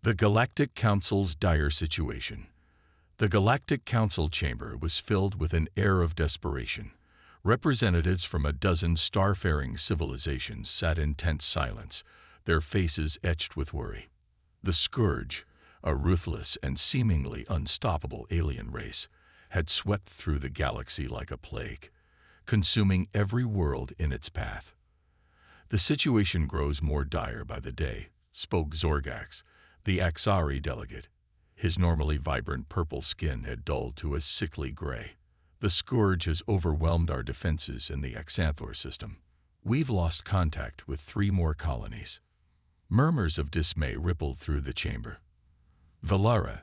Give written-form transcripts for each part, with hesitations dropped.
The Galactic Council's dire situation. The Galactic Council chamber was filled with an air of desperation. Representatives from a dozen starfaring civilizations sat in tense silence, their faces etched with worry. The Scourge, a ruthless and seemingly unstoppable alien race, had swept through the galaxy like a plague, consuming every world in its path. "The situation grows more dire by the day," spoke Zorgax, the Axari delegate. His normally vibrant purple skin had dulled to a sickly gray. "The Scourge has overwhelmed our defenses in the Xanthor system. We've lost contact with 3 more colonies." Murmurs of dismay rippled through the chamber. Valara,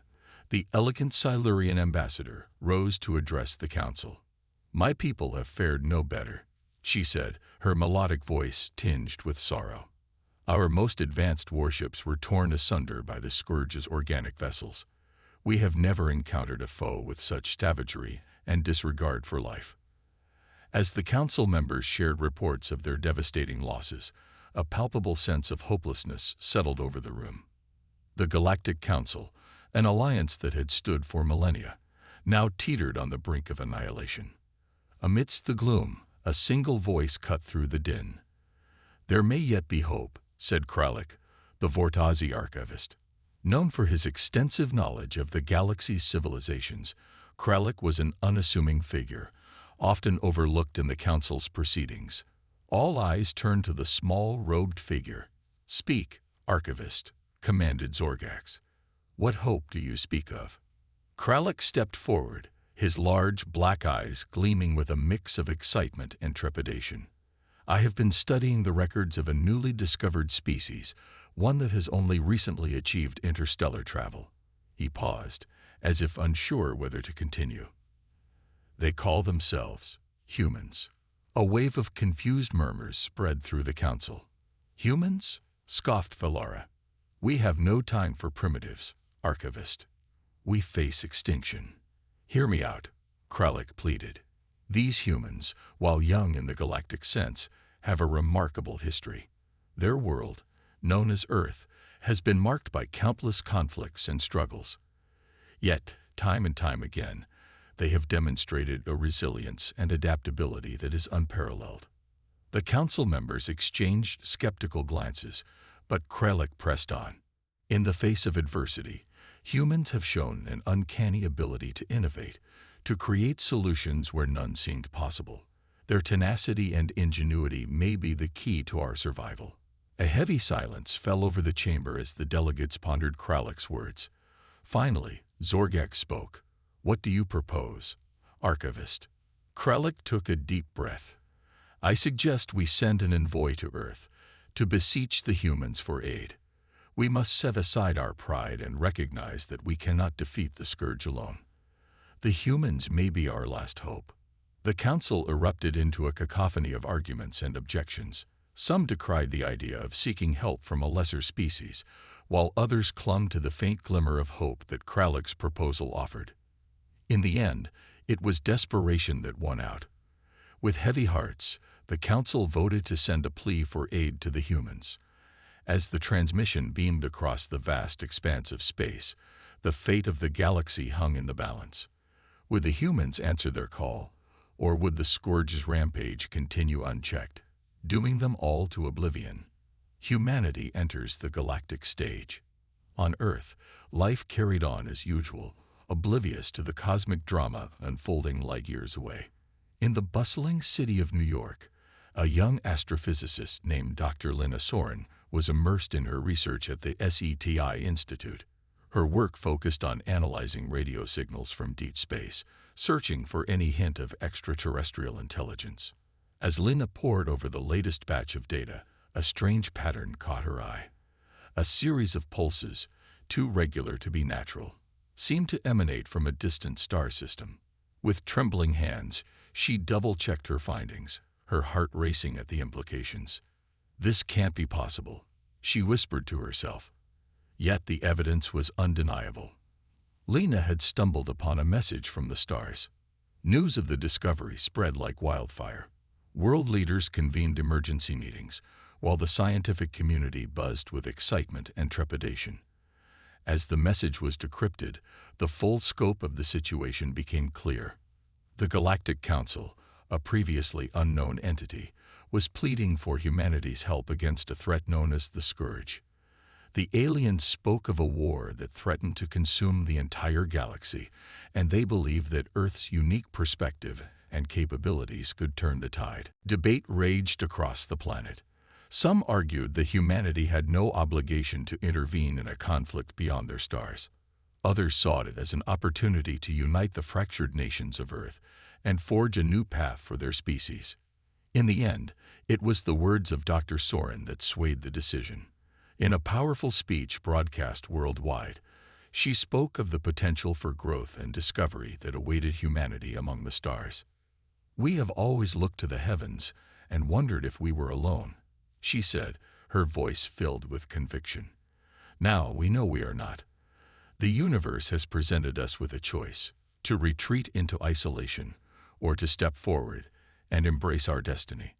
the elegant Silurian ambassador, rose to address the council. "My people have fared no better," she said, her melodic voice tinged with sorrow. "Our most advanced warships were torn asunder by the Scourge's organic vessels. We have never encountered a foe with such savagery and disregard for life." As the council members shared reports of their devastating losses, a palpable sense of hopelessness settled over the room. The Galactic Council, an alliance that had stood for millennia, now teetered on the brink of annihilation. Amidst the gloom, a single voice cut through the din. "There may yet be hope," said Kralik, the Vortazi archivist. Known for his extensive knowledge of the galaxy's civilizations, Kralik was an unassuming figure, often overlooked in the council's proceedings. All eyes turned to the small, robed figure. "Speak, archivist," commanded Zorgax. "What hope do you speak of?" Kralik stepped forward, his large black eyes gleaming with a mix of excitement and trepidation. "I have been studying the records of a newly discovered species, one that has only recently achieved interstellar travel." He paused, as if unsure whether to continue. "They call themselves humans." A wave of confused murmurs spread through the council. "Humans?" scoffed Valara. "We have no time for primitives, archivist. We face extinction." "Hear me out," Kralik pleaded. "These humans, while young in the galactic sense, have a remarkable history. Their world, known as Earth, has been marked by countless conflicts and struggles. Yet, time and time again, they have demonstrated a resilience and adaptability that is unparalleled." The council members exchanged skeptical glances, but Kralik pressed on. "In the face of adversity, humans have shown an uncanny ability to innovate, to create solutions where none seemed possible. Their tenacity and ingenuity may be the key to our survival." A heavy silence fell over the chamber as the delegates pondered Kralik's words. Finally, Zorgax spoke. "What do you propose, archivist?" Kralik took a deep breath. "I suggest we send an envoy to Earth, to beseech the humans for aid. We must set aside our pride and recognize that we cannot defeat the Scourge alone. The humans may be our last hope." The council erupted into a cacophony of arguments and objections. Some decried the idea of seeking help from a lesser species, while others clung to the faint glimmer of hope that Kralik's proposal offered. In the end, it was desperation that won out. With heavy hearts, the council voted to send a plea for aid to the humans. As the transmission beamed across the vast expanse of space, the fate of the galaxy hung in the balance. Would the humans answer their call, or would the Scourge's rampage continue unchecked, dooming them all to oblivion? Humanity enters the galactic stage. On Earth, life carried on as usual, oblivious to the cosmic drama unfolding light years away. In the bustling city of New York, a young astrophysicist named Dr. Lina Soren was immersed in her research at the SETI Institute. Her work focused on analyzing radio signals from deep space, searching for any hint of extraterrestrial intelligence. As Lina pored over the latest batch of data, a strange pattern caught her eye. A series of pulses, too regular to be natural, seemed to emanate from a distant star system. With trembling hands, she double-checked her findings, her heart racing at the implications. "This can't be possible," she whispered to herself. Yet the evidence was undeniable. Lina had stumbled upon a message from the stars. News of the discovery spread like wildfire. World leaders convened emergency meetings, while the scientific community buzzed with excitement and trepidation. As the message was decrypted, the full scope of the situation became clear. The Galactic Council, a previously unknown entity, was pleading for humanity's help against a threat known as the Scourge. The aliens spoke of a war that threatened to consume the entire galaxy, and they believed that Earth's unique perspective and capabilities could turn the tide. Debate raged across the planet. Some argued that humanity had no obligation to intervene in a conflict beyond their stars. Others saw it as an opportunity to unite the fractured nations of Earth and forge a new path for their species. In the end, it was the words of Dr. Soren that swayed the decision. In a powerful speech broadcast worldwide, she spoke of the potential for growth and discovery that awaited humanity among the stars. "We have always looked to the heavens and wondered if we were alone," she said, her voice filled with conviction. "Now we know we are not. The universe has presented us with a choice: to retreat into isolation or to step forward and embrace our destiny.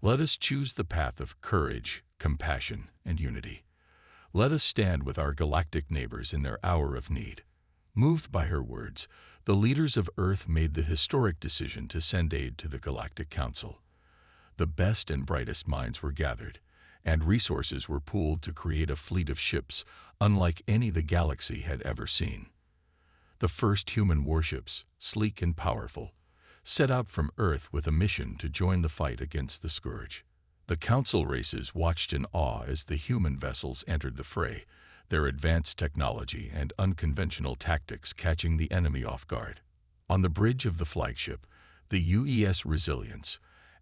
Let us choose the path of courage, compassion, and unity. Let us stand with our galactic neighbors in their hour of need." Moved by her words, the leaders of Earth made the historic decision to send aid to the Galactic Council. The best and brightest minds were gathered, and resources were pooled to create a fleet of ships unlike any the galaxy had ever seen. The first human warships, sleek and powerful, set out from Earth with a mission to join the fight against the Scourge. The Council races watched in awe as the human vessels entered the fray, their advanced technology and unconventional tactics catching the enemy off guard. On the bridge of the flagship, the UES Resilience,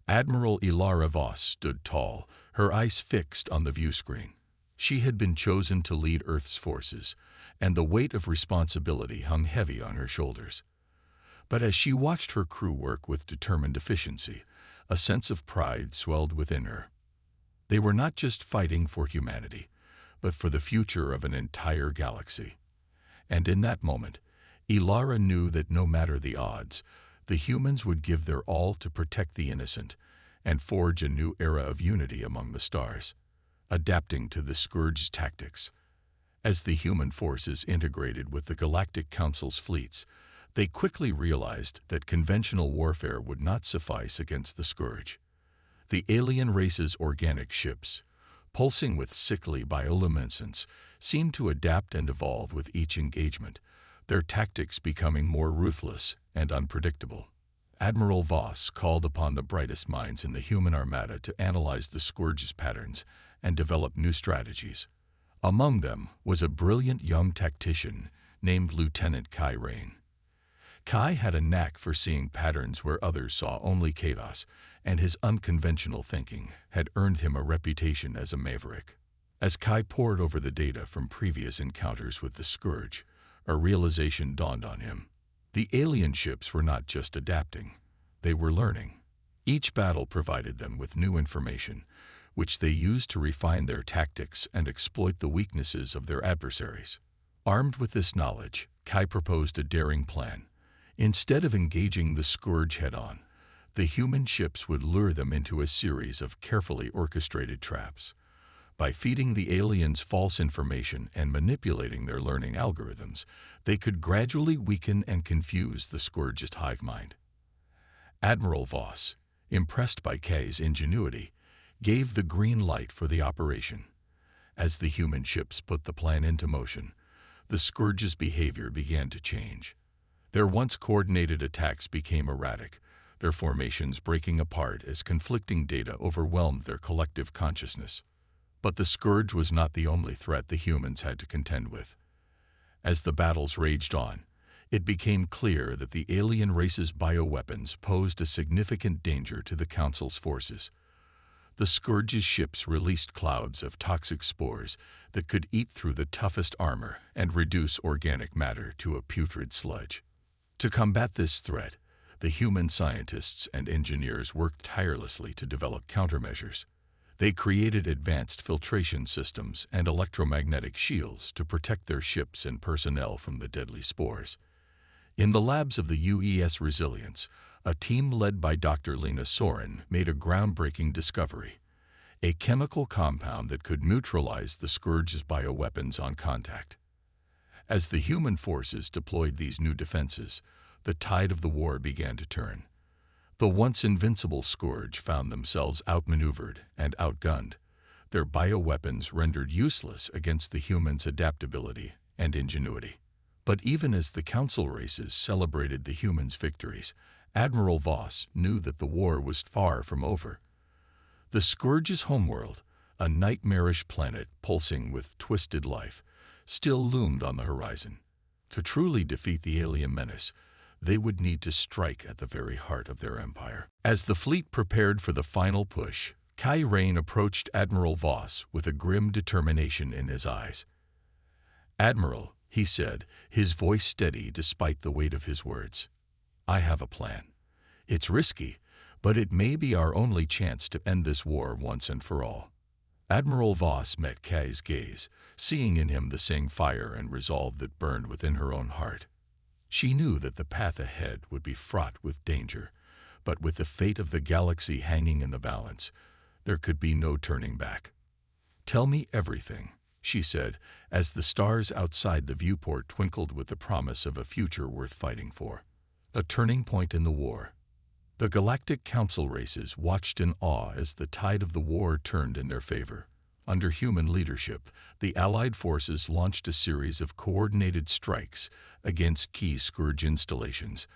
Admiral Ilara Voss stood tall, her eyes fixed on the viewscreen. She had been chosen to lead Earth's forces, and the weight of responsibility hung heavy on her shoulders. But as she watched her crew work with determined efficiency, a sense of pride swelled within her. They were not just fighting for humanity, but for the future of an entire galaxy. And in that moment, Ilara knew that no matter the odds, the humans would give their all to protect the innocent and forge a new era of unity among the stars, adapting to the Scourge's tactics. As the human forces integrated with the Galactic Council's fleets, they quickly realized that conventional warfare would not suffice against the Scourge. The alien race's organic ships, pulsing with sickly bioluminescence, seemed to adapt and evolve with each engagement, their tactics becoming more ruthless and unpredictable. Admiral Voss called upon the brightest minds in the human armada to analyze the Scourge's patterns and develop new strategies. Among them was a brilliant young tactician named Lieutenant Kai Rain. Kai had a knack for seeing patterns where others saw only chaos, and his unconventional thinking had earned him a reputation as a maverick. As Kai pored over the data from previous encounters with the Scourge, a realization dawned on him. The alien ships were not just adapting, they were learning. Each battle provided them with new information, which they used to refine their tactics and exploit the weaknesses of their adversaries. Armed with this knowledge, Kai proposed a daring plan. Instead of engaging the Scourge head-on, the human ships would lure them into a series of carefully orchestrated traps. By feeding the aliens false information and manipulating their learning algorithms, they could gradually weaken and confuse the Scourge's hive mind. Admiral Voss, impressed by Kai's ingenuity, gave the green light for the operation. As the human ships put the plan into motion, the Scourge's behavior began to change. Their once coordinated attacks became erratic, their formations breaking apart as conflicting data overwhelmed their collective consciousness. But the Scourge was not the only threat the humans had to contend with. As the battles raged on, it became clear that the alien race's bioweapons posed a significant danger to the Council's forces. The Scourge's ships released clouds of toxic spores that could eat through the toughest armor and reduce organic matter to a putrid sludge. To combat this threat, the human scientists and engineers worked tirelessly to develop countermeasures. They created advanced filtration systems and electromagnetic shields to protect their ships and personnel from the deadly spores. In the labs of the UES Resilience, a team led by Dr. Lena Soren made a groundbreaking discovery: a chemical compound that could neutralize the Scourge's bioweapons on contact. As the human forces deployed these new defenses, the tide of the war began to turn. The once invincible Scourge found themselves outmaneuvered and outgunned, their bioweapons rendered useless against the humans' adaptability and ingenuity. But even as the Council races celebrated the humans' victories, Admiral Voss knew that the war was far from over. The Scourge's homeworld, a nightmarish planet pulsing with twisted life, still loomed on the horizon. To truly defeat the alien menace, they would need to strike at the very heart of their empire. As the fleet prepared for the final push, Kai Rayne approached Admiral Voss with a grim determination in his eyes. "Admiral," he said, his voice steady despite the weight of his words, "I have a plan. It's risky, but it may be our only chance to end this war once and for all." Admiral Voss met Kai's gaze, seeing in him the same fire and resolve that burned within her own heart. She knew that the path ahead would be fraught with danger, but with the fate of the galaxy hanging in the balance, there could be no turning back. "Tell me everything," she said, as the stars outside the viewport twinkled with the promise of a future worth fighting for. A turning point in the war. The Galactic Council races watched in awe as the tide of the war turned in their favor. Under human leadership, the Allied forces launched a series of coordinated strikes against key Scourge installations,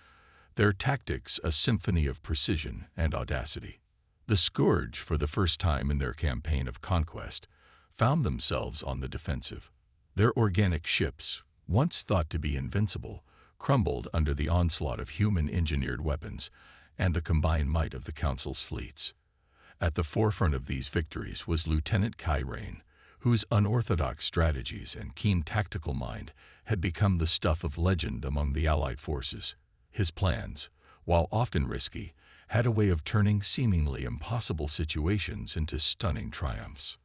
their tactics a symphony of precision and audacity. The Scourge, for the first time in their campaign of conquest, found themselves on the defensive. Their organic ships, once thought to be invincible, crumbled under the onslaught of human-engineered weapons and the combined might of the Council's fleets. At the forefront of these victories was Lieutenant Kai Rayne, whose unorthodox strategies and keen tactical mind had become the stuff of legend among the Allied forces. His plans, while often risky, had a way of turning seemingly impossible situations into stunning triumphs.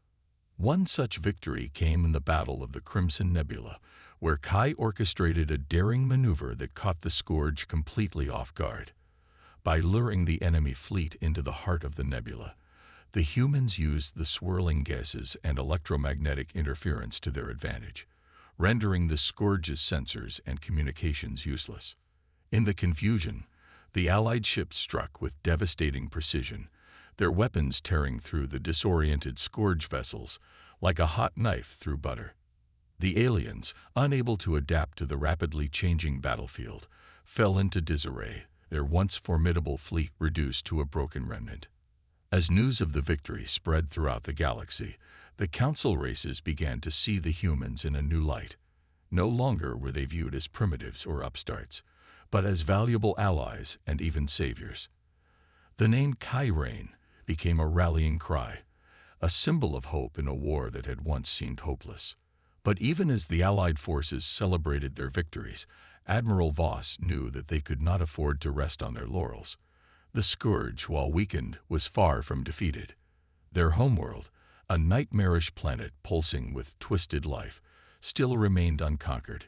One such victory came in the Battle of the Crimson Nebula, where Kai orchestrated a daring maneuver that caught the Scourge completely off guard. By luring the enemy fleet into the heart of the nebula, the humans used the swirling gases and electromagnetic interference to their advantage, rendering the Scourge's sensors and communications useless. In the confusion, the Allied ships struck with devastating precision, their weapons tearing through the disoriented Scourge vessels like a hot knife through butter. The aliens, unable to adapt to the rapidly changing battlefield, fell into disarray, their once formidable fleet reduced to a broken remnant. As news of the victory spread throughout the galaxy, the Council races began to see the humans in a new light. No longer were they viewed as primitives or upstarts, but as valuable allies and even saviors. The name Kai Rayne became a rallying cry, a symbol of hope in a war that had once seemed hopeless. But even as the Allied forces celebrated their victories, Admiral Voss knew that they could not afford to rest on their laurels. The Scourge, while weakened, was far from defeated. Their homeworld, a nightmarish planet pulsing with twisted life, still remained unconquered.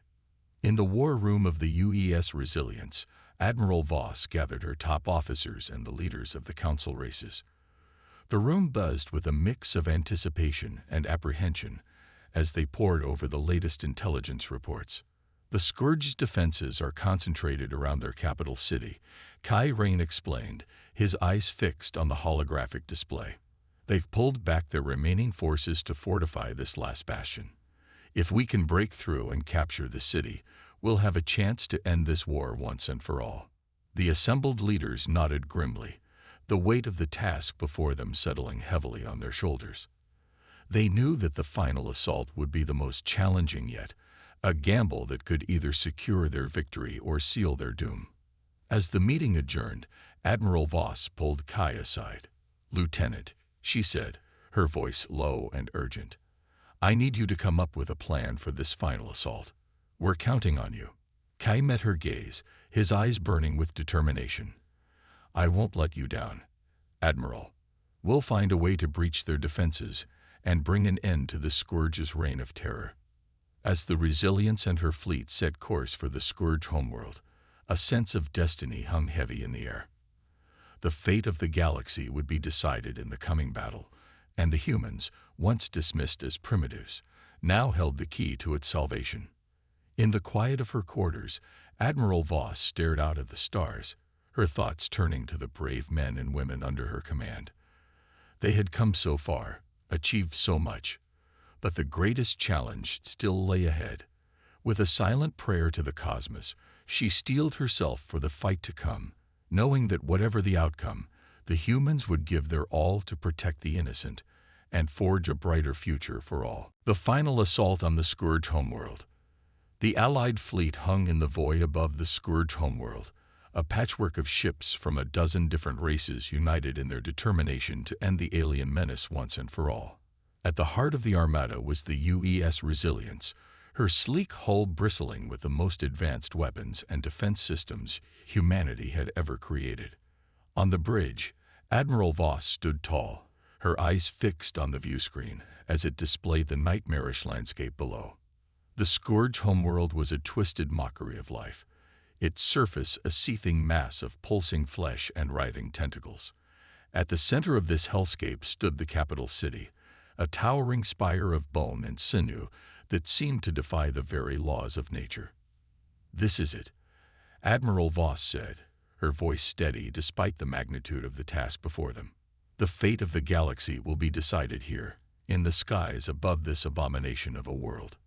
In the war room of the UES Resilience, Admiral Voss gathered her top officers and the leaders of the Council races. The room buzzed with a mix of anticipation and apprehension as they pored over the latest intelligence reports. "The Scourge's defenses are concentrated around their capital city," Kai Rayne explained, his eyes fixed on the holographic display. "They've pulled back their remaining forces to fortify this last bastion. If we can break through and capture the city, we'll have a chance to end this war once and for all." The assembled leaders nodded grimly, the weight of the task before them settling heavily on their shoulders. They knew that the final assault would be the most challenging yet, a gamble that could either secure their victory or seal their doom. As the meeting adjourned, Admiral Voss pulled Kai aside. "Lieutenant," she said, her voice low and urgent, "I need you to come up with a plan for this final assault. We're counting on you." Kai met her gaze, his eyes burning with determination. "I won't let you down, Admiral. We'll find a way to breach their defenses and bring an end to the Scourge's reign of terror." As the Resilience and her fleet set course for the Scourge homeworld, a sense of destiny hung heavy in the air. The fate of the galaxy would be decided in the coming battle, and the humans, once dismissed as primitives, now held the key to its salvation. In the quiet of her quarters, Admiral Voss stared out at the stars, her thoughts turning to the brave men and women under her command. They had come so far, achieved so much, but the greatest challenge still lay ahead. With a silent prayer to the cosmos, she steeled herself for the fight to come, knowing that whatever the outcome, the humans would give their all to protect the innocent and forge a brighter future for all. The final assault on the Scourge homeworld. The Allied fleet hung in the void above the Scourge homeworld, a patchwork of ships from a dozen different races united in their determination to end the alien menace once and for all. At the heart of the armada was the UES Resilience, her sleek hull bristling with the most advanced weapons and defense systems humanity had ever created. On the bridge, Admiral Voss stood tall, her eyes fixed on the viewscreen as it displayed the nightmarish landscape below. The Scourge homeworld was a twisted mockery of life, its surface a seething mass of pulsing flesh and writhing tentacles. At the center of this hellscape stood the capital city, a towering spire of bone and sinew that seemed to defy the very laws of nature. "This is it," Admiral Voss said, her voice steady despite the magnitude of the task before them. "The fate of the galaxy will be decided here, in the skies above this abomination of a world."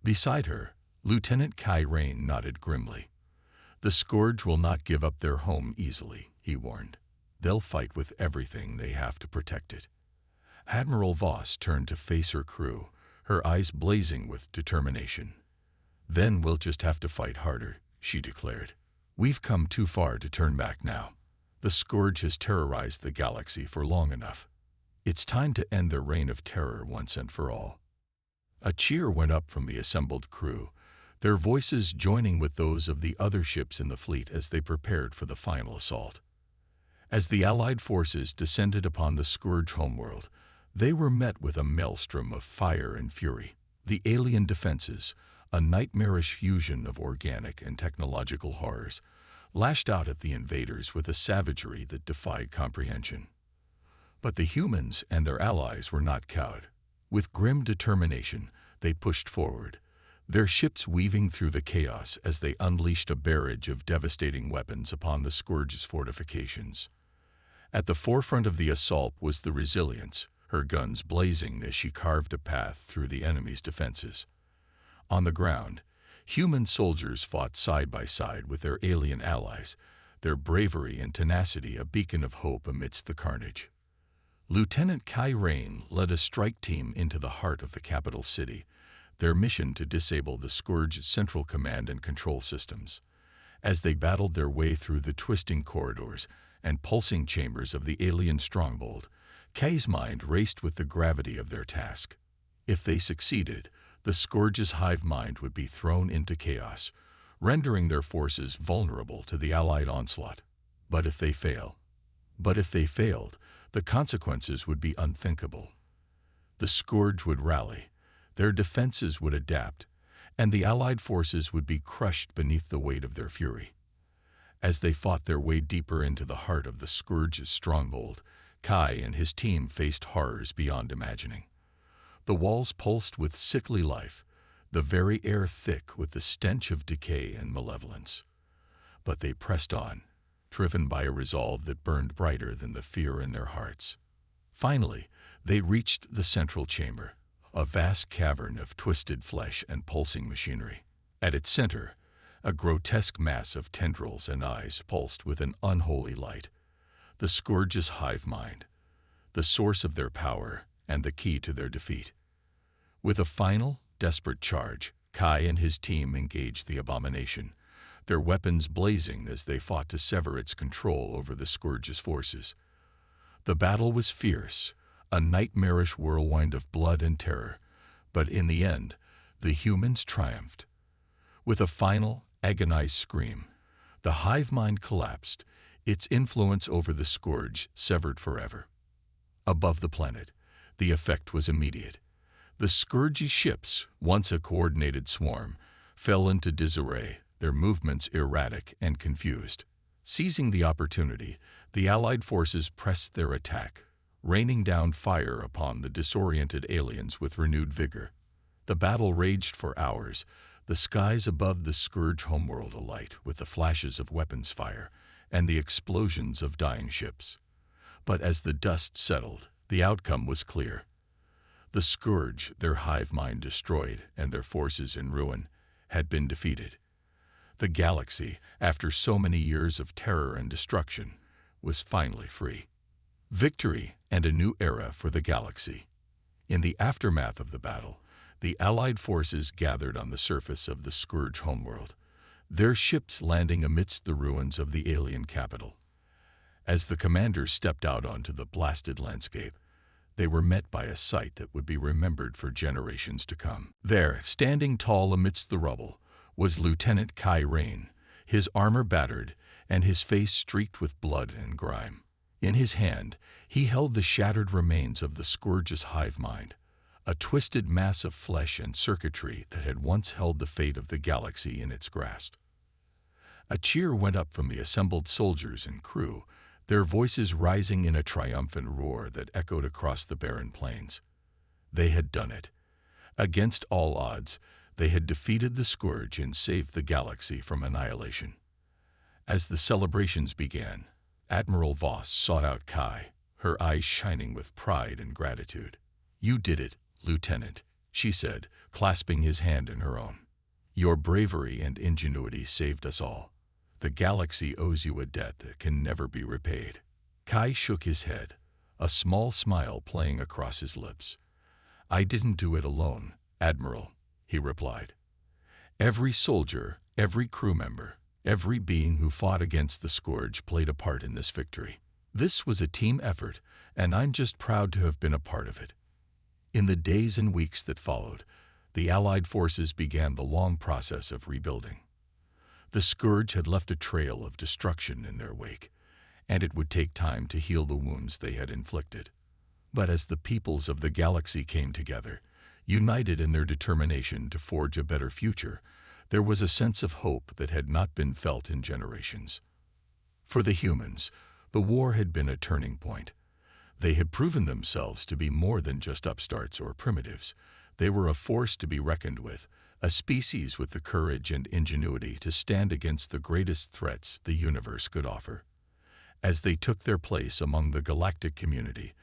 Beside her, Lieutenant Kai Rain nodded grimly. "The Scourge will not give up their home easily," he warned. "They'll fight with everything they have to protect it." Admiral Voss turned to face her crew, her eyes blazing with determination. "Then we'll just have to fight harder," she declared. "We've come too far to turn back now. The Scourge has terrorized the galaxy for long enough. It's time to end their reign of terror once and for all." A cheer went up from the assembled crew, their voices joining with those of the other ships in the fleet as they prepared for the final assault. As the Allied forces descended upon the Scourge homeworld, they were met with a maelstrom of fire and fury. The alien defenses, a nightmarish fusion of organic and technological horrors, lashed out at the invaders with a savagery that defied comprehension. But the humans and their allies were not cowed. With grim determination, they pushed forward, their ships weaving through the chaos as they unleashed a barrage of devastating weapons upon the Scourge's fortifications. At the forefront of the assault was the Resilience, her guns blazing as she carved a path through the enemy's defenses. On the ground, human soldiers fought side by side with their alien allies, their bravery and tenacity a beacon of hope amidst the carnage. Lieutenant Kai Rain led a strike team into the heart of the capital city, their mission to disable the Scourge's central command and control systems. As they battled their way through the twisting corridors and pulsing chambers of the alien stronghold, Kai's mind raced with the gravity of their task. If they succeeded, the Scourge's hive mind would be thrown into chaos, rendering their forces vulnerable to the Allied onslaught. But if they failed, the consequences would be unthinkable. The Scourge would rally, their defenses would adapt, and the Allied forces would be crushed beneath the weight of their fury. As they fought their way deeper into the heart of the Scourge's stronghold, Kai and his team faced horrors beyond imagining. The walls pulsed with sickly life, the very air thick with the stench of decay and malevolence. But they pressed on, driven by a resolve that burned brighter than the fear in their hearts. Finally, they reached the central chamber, a vast cavern of twisted flesh and pulsing machinery. At its center, a grotesque mass of tendrils and eyes pulsed with an unholy light. The Scourge's hive mind, the source of their power and the key to their defeat. With a final, desperate charge, Kai and his team engaged the abomination, their weapons blazing as they fought to sever its control over the Scourge's forces. The battle was fierce, a nightmarish whirlwind of blood and terror, but in the end, the humans triumphed. With a final, agonized scream, the hive mind collapsed, its influence over the Scourge severed forever. Above the planet, the effect was immediate. The Scourge's ships, once a coordinated swarm, fell into disarray, their movements erratic and confused. Seizing the opportunity, the Allied forces pressed their attack, raining down fire upon the disoriented aliens with renewed vigor. The battle raged for hours, the skies above the Scourge homeworld alight with the flashes of weapons fire and the explosions of dying ships. But as the dust settled, the outcome was clear. The Scourge, their hive mind destroyed and their forces in ruin, had been defeated. The galaxy, after so many years of terror and destruction, was finally free. Victory and a new era for the galaxy. In the aftermath of the battle, the Allied forces gathered on the surface of the Scourge homeworld, their ships landing amidst the ruins of the alien capital. As the commanders stepped out onto the blasted landscape, they were met by a sight that would be remembered for generations to come. There, standing tall amidst the rubble, was Lieutenant Kai Rain, his armor battered and his face streaked with blood and grime. In his hand, he held the shattered remains of the Scourge's hive mind, a twisted mass of flesh and circuitry that had once held the fate of the galaxy in its grasp. A cheer went up from the assembled soldiers and crew, their voices rising in a triumphant roar that echoed across the barren plains. They had done it. Against all odds, they had defeated the Scourge and saved the galaxy from annihilation. As the celebrations began, Admiral Voss sought out Kai, her eyes shining with pride and gratitude. "You did it, Lieutenant," she said, clasping his hand in her own. "Your bravery and ingenuity saved us all. The galaxy owes you a debt that can never be repaid." Kai shook his head, a small smile playing across his lips. "I didn't do it alone, Admiral," he replied. "Every soldier, every crew member, every being who fought against the Scourge played a part in this victory. This was a team effort, and I'm just proud to have been a part of it." In the days and weeks that followed, the Allied forces began the long process of rebuilding. The Scourge had left a trail of destruction in their wake, and it would take time to heal the wounds they had inflicted. But as the peoples of the galaxy came together, united in their determination to forge a better future, there was a sense of hope that had not been felt in generations. For the humans, the war had been a turning point. They had proven themselves to be more than just upstarts or primitives. They were a force to be reckoned with, a species with the courage and ingenuity to stand against the greatest threats the universe could offer. As they took their place among the galactic community,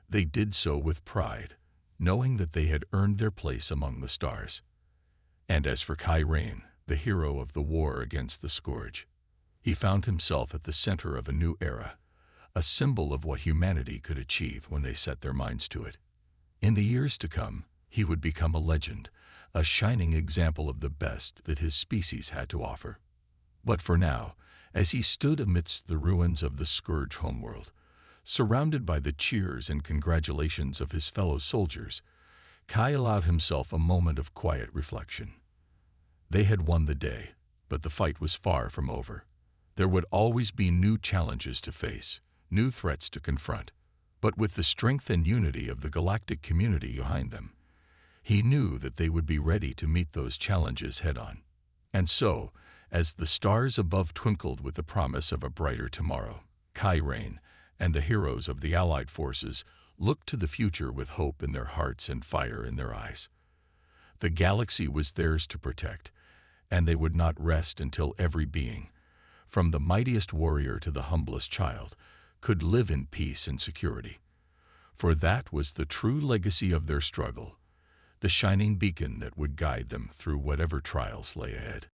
they did so with pride, knowing that they had earned their place among the stars. And as for Kai Rain, the hero of the war against the Scourge, he found himself at the center of a new era, a symbol of what humanity could achieve when they set their minds to it. In the years to come, he would become a legend, a shining example of the best that his species had to offer. But for now, as he stood amidst the ruins of the Scourge homeworld, surrounded by the cheers and congratulations of his fellow soldiers, Kai allowed himself a moment of quiet reflection. They had won the day, but the fight was far from over. There would always be new challenges to face, new threats to confront, but with the strength and unity of the galactic community behind them, he knew that they would be ready to meet those challenges head-on. And so, as the stars above twinkled with the promise of a brighter tomorrow, Kai Rain and the heroes of the Allied forces looked to the future with hope in their hearts and fire in their eyes. The galaxy was theirs to protect, and they would not rest until every being, from the mightiest warrior to the humblest child, could live in peace and security. For that was the true legacy of their struggle, the shining beacon that would guide them through whatever trials lay ahead.